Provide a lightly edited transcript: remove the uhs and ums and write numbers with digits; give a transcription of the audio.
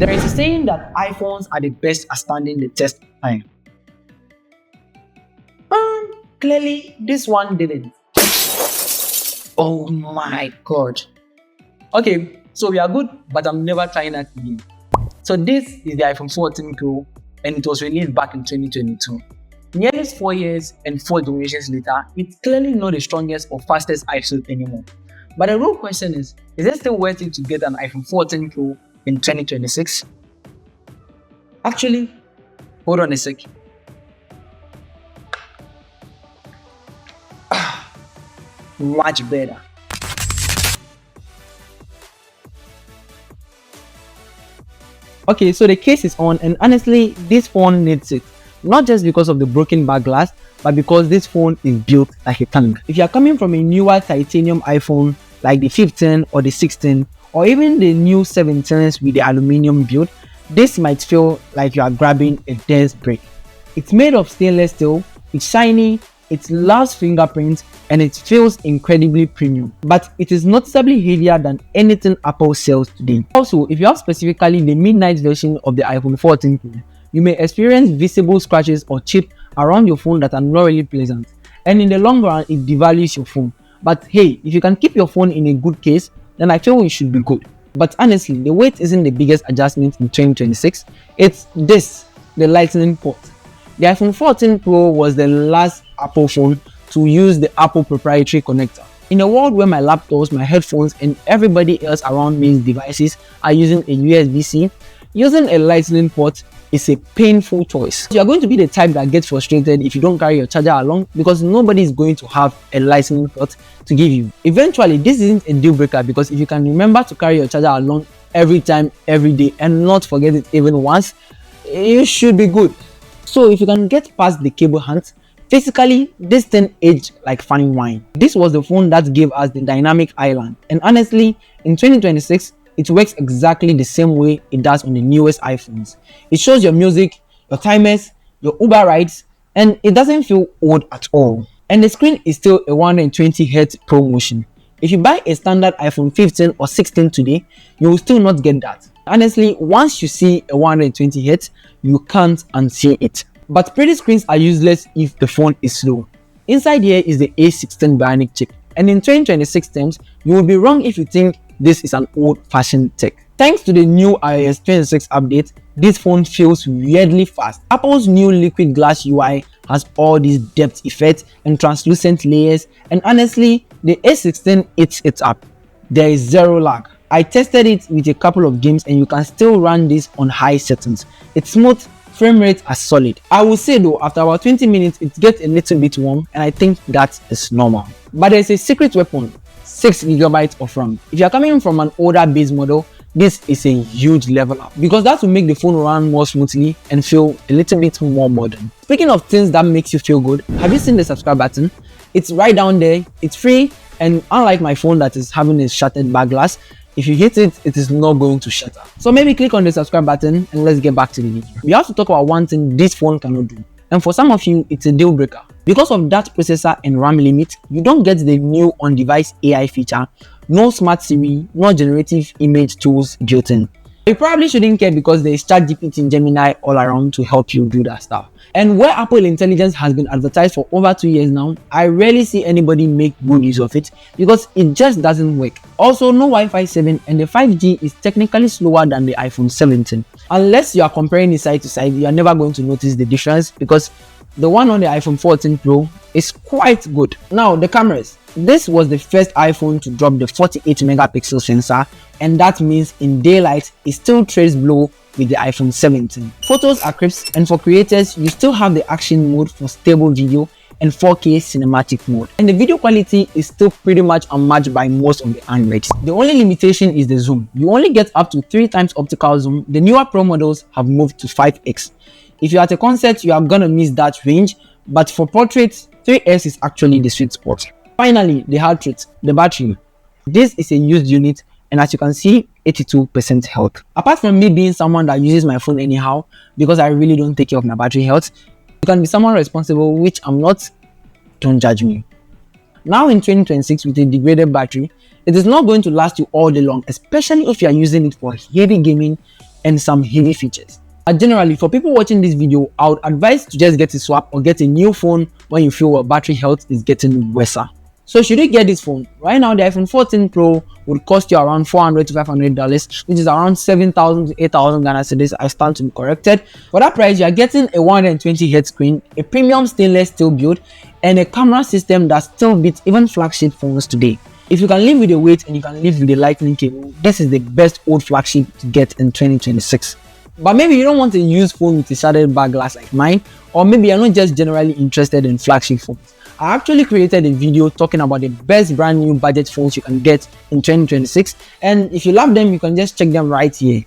There is a saying that iPhones are the best at standing the test of time. Clearly, this one didn't. Oh my god. Okay, so we are good, but I'm never trying that again. So this is the iPhone 14 Pro, and it was released back in 2022. Nearly 4 years and 4 generations later, it's clearly not the strongest or fastest iPhone anymore. But the real question is it still worth it to get an iPhone 14 Pro in 2026? Actually, hold on a sec. Much better. Okay, so the case is on, and honestly, this phone needs it. Not just because of the broken back glass, but because this phone is built like a tank. If you are coming from a newer titanium iPhone like the 15 or the 16, or even the new 17s with the aluminum build, this might feel like you are grabbing a dense brick. It's made of stainless steel, it's shiny, it loves fingerprints, and it feels incredibly premium. But it is noticeably heavier than anything Apple sells today. Also, if you have specifically the midnight version of the iPhone 14 Pro, you may experience visible scratches or chip around your phone that are not really pleasant. And in the long run, it devalues your phone. But hey, if you can keep your phone in a good case, then I feel it should be good. But honestly, the weight isn't the biggest adjustment in 2026. It's this, the Lightning port. The iPhone 14 Pro was the last Apple phone to use the Apple proprietary connector. In a world where my laptops, my headphones, and everybody else around me's devices are using a USB-C, using a Lightning port is a painful choice. You are going to be the type that gets frustrated if you don't carry your charger along because nobody is going to have a Lightning port to give you. Eventually, this isn't a deal breaker because if you can remember to carry your charger along every time, every day, and not forget it even once, you should be good. So if you can get past the cable hunt, physically, this thing aged like fine wine. This was the phone that gave us the dynamic island, and honestly, in 2026, it works exactly the same way it does on the newest iPhones. It shows your music, your timers, your Uber rides, and it doesn't feel old at all. And the screen is still a 120Hz ProMotion. If you buy a standard iPhone 15 or 16 today, you will still not get that. Honestly, once you see a 120Hz, you can't unsee it. But pretty screens are useless if the phone is slow. Inside here is the A16 Bionic chip, and in 2026 terms, you will be wrong if you think this is an old-fashioned tech. Thanks to the new iOS 26 update, this phone feels weirdly fast. Apple's new liquid glass UI has all these depth effects and translucent layers, and honestly, the A16 eats it up. There is zero lag. I tested it with a couple of games and you can still run this on high settings. It's smooth, frame rate are solid. I will say though, after about 20 minutes, it gets a little bit warm, and I think that is normal. But there's a secret weapon, 6GB of RAM. If you're coming from an older base model, this is a huge level up because that will make the phone run more smoothly and feel a little bit more modern. Speaking of things that makes you feel good, have you seen the subscribe button? It's right down there, it's free, and unlike my phone that is having a shattered back glass, if you hit it, it is not going to shatter. So maybe click on the subscribe button and let's get back to the video. We have to talk about one thing this phone cannot do, and for some of you, it's a deal breaker. Because of that processor and RAM limit, you don't get the new on-device AI feature, no smart Siri, no generative image tools built in. You probably shouldn't care because there is ChatGPT and Gemini all around to help you do that stuff. And where Apple Intelligence has been advertised for over 2 years now, I rarely see anybody make good use of it because it just doesn't work. Also, no Wi-Fi 7, and the 5G is technically slower than the iPhone 17. Unless you are comparing it side to side, you are never going to notice the difference because the one on the iPhone 14 Pro is quite good. Now, the cameras. This was the first iPhone to drop the 48-megapixel sensor, and that means in daylight, it still trades blue with the iPhone 17. Photos are crisp, and for creators, you still have the action mode for stable video and 4K cinematic mode. And the video quality is still pretty much unmatched by most of the Androids. The only limitation is the zoom. You only get up to 3 times optical zoom. The newer Pro models have moved to 5x. If you're at a concert, you are gonna miss that range, but for portraits, 3x is actually the sweet spot. Finally, the hard truth, the battery. This is a used unit, and as you can see, 82% health. Apart from me being someone that uses my phone anyhow, because I really don't take care of my battery health, you can be someone responsible, which I'm not. Don't judge me. Now in 2026 with a degraded battery, it is not going to last you all day long, especially if you are using it for heavy gaming and some heavy features. But generally, for people watching this video, I would advise to just get a swap or get a new phone when you feel your battery health is getting worse. So should you get this phone? Right now, the iPhone 14 Pro would cost you around $400 to $500, which is around 7,000 to 8,000 Ghana cedis. I stand to be corrected. For that price, you are getting a 120Hz screen, a premium stainless steel build, and a camera system that still beats even flagship phones today. If you can live with the weight and you can live with the lightning cable, this is the best old flagship to get in 2026. But maybe you don't want a used phone with a shaded back glass like mine, or maybe you're not just generally interested in flagship phones. I actually created a video talking about the best brand new budget phones you can get in 2026, and if you love them, you can just check them right here.